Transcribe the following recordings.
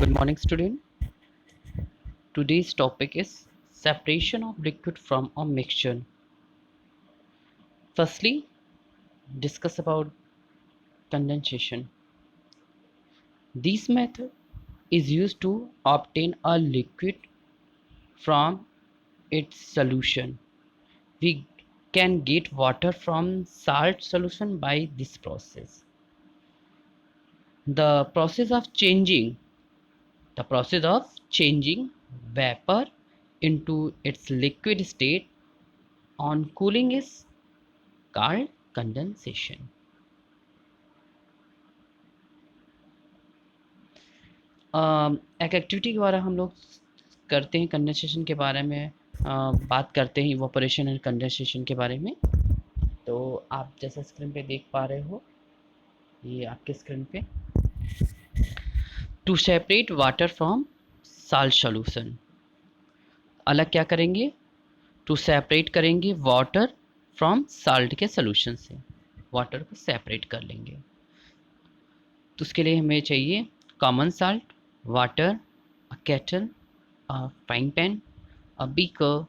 Good morning, student. Today's topic is separation of liquid from a mixture. Firstly, discuss about condensation. This method is used to obtain a liquid from its solution. We can get water from salt solution by this process. The process of changing vapor into its liquid state on cooling is called condensation. एक activity के द्वारा हम लोग करते हैं condensation के बारे में, बात करते हैं इवोपरेशन एंड कंडेंसेशन के बारे में। तो आप जैसे स्क्रीन पे देख पा रहे हो, ये आपके स्क्रीन पे, to separate water from salt solution. अलग क्या करेंगे? टू सेपरेट करेंगे वाटर फ्रॉम साल्ट के सोल्यूशन से, वाटर को सेपरेट कर लेंगे। तो उसके लिए हमें चाहिए common salt, water, a kettle, a frying pan, a beaker,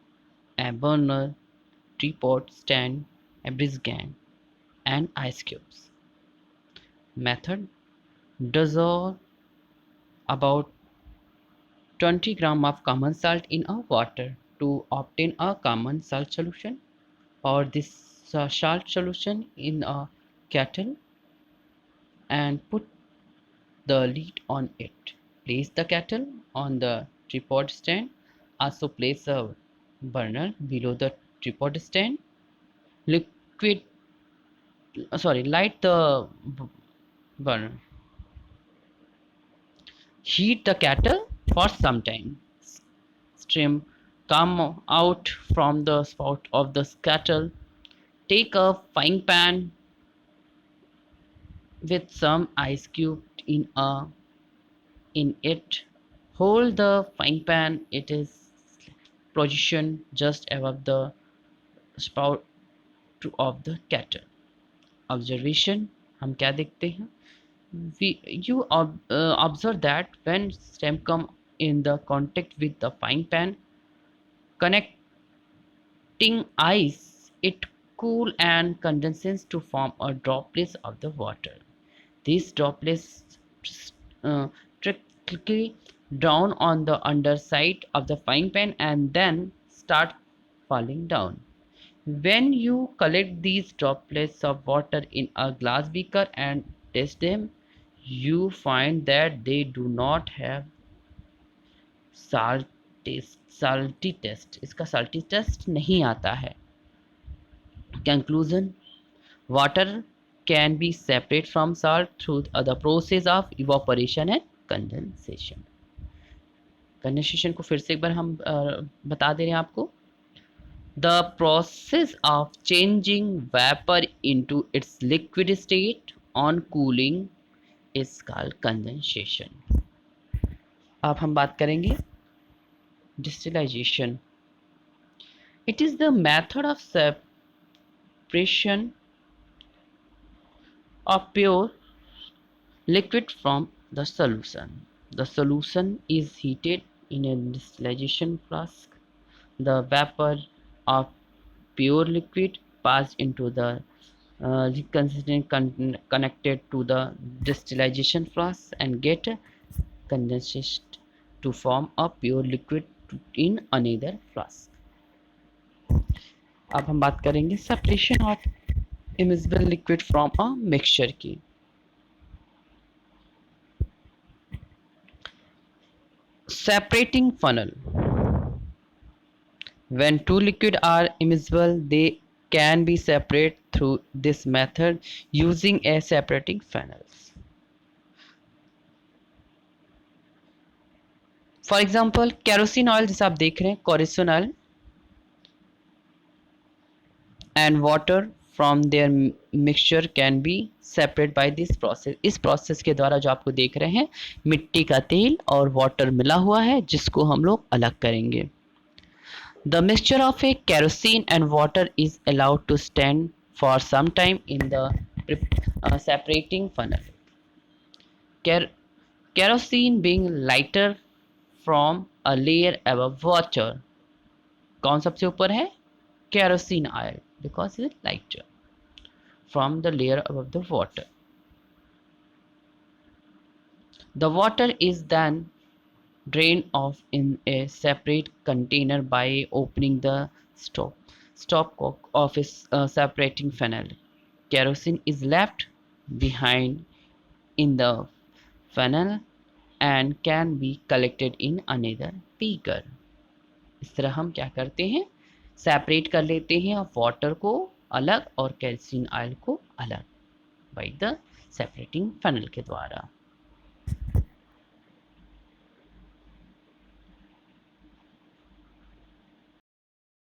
a burner, teapot stand, a briscan, and ice cubes. Method: dissolve about 20 gram of common salt in a water to obtain a common salt solution, or this salt solution in a kettle and put the lid on it. Place the kettle on the tripod stand. Also place a burner below the tripod stand. Light the burner. Heat the kettle for some time. Steam come out from the spout of the kettle. Take a frying pan with some ice cube in it. Hold the frying pan. It is positioned just above the spout of the kettle. Observation, हम क्या देखते हैं? You observe that when steam come in the contact with the frying pan connecting ice, it cool and condenses to form a droplets of the water. These droplets trickle down on the underside of the frying pan and then start falling down. When you collect these droplets of water in a glass beaker and test them, you find that they do not have salty taste. इसका salty taste नहीं आता है. Conclusion: water can be separate from salt through the process of evaporation and condensation. Condensation को फिर से एक बार हम बता दे रहे हैं आपको. The process of changing vapor into its liquid state on cooling is called condensation. अब हम बात करेंगे distillation. It is the method of separation of pure liquid from the solution. The solution is heated in a distillation flask. The vapor of pure liquid passed into the consistent connected to the distillation flask and get condensed to form a pure liquid in another flask. अब हम बात करेंगे separation of immiscible liquid from a mixture की. Separating funnel. When two liquids are immiscible, they can be separated through this method using a separating funnels. For example, kerosene oil जैसा आप देख रहे हैं, kerosene oil and water from their mixture can be separated by this process. इस process के द्वारा जो आपको देख रहे हैं, मिट्टी का तेल और water मिला हुआ है, जिसको हम लोग अलग करेंगे. The mixture of a kerosene and water is allowed to stand for some time in the separating funnel. Kerosene being lighter from a layer above water. कौन सबसे ऊपर है? Kerosene oil because it is lighter from the layer above the water. The water is then drained off in a separate container by opening the stopcock of a separating funnel. Kerosene is left behind in the funnel and can be collected in another beaker. इस तरह हम क्या करते हैं, separate कर लेते हैं water को अलग और केरोसिन ऑयल को अलग बाय द सेपरेटिंग फनल के द्वारा।